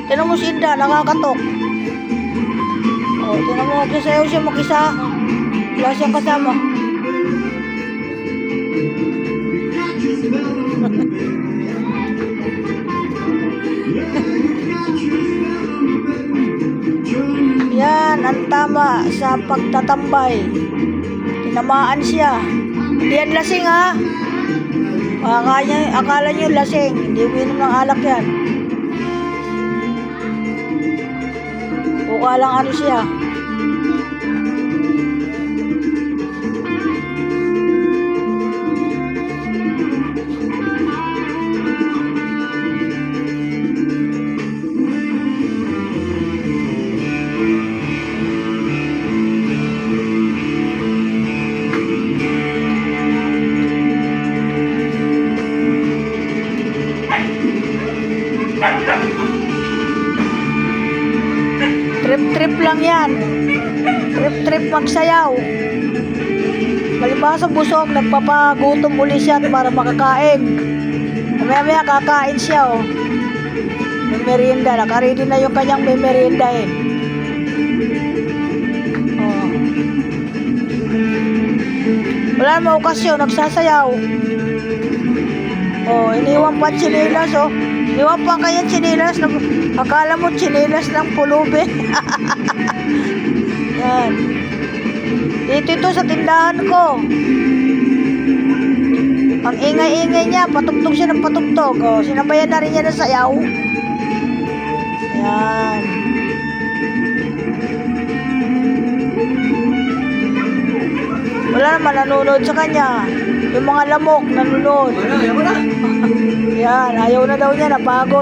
Tinan mo si Inda, nakakatok. Tinan mo, magsasayaw siya mag-isa. Wala siyang kasama. Yan, ang tama sa pagtatambay. Tinamaan siya. Hindi yan lasing, ha? Akala nyo lasing. Hindi uminom ng alak yan. Mukha lang ano siya. Trip-trip lang yan. Trip-trip magsayaw. Palibasa busog, nagpapagutom uli siya para makakain. Maya-maya kakain siya, oh. May merienda. Nakaready na yung kanyang may merienda, eh. Oh. Wala namang okasyon, nagsasayaw. Oh, iniwan pa chinilas, oh. Iniwan pa kaya chinilas. Akala mo chinilas ng pulubi. Yan. Dito ito sa tindahan ko. Ang ingay-ingay niya, patugtog siya ng patugtog. Oh, sinabayan na rin niya ng sayaw. Yan. Wala naman nanonood sa kanya. Yung mga lamok nanonood. Ayaw mo na. Yan, ayaw na daw niya, napagod.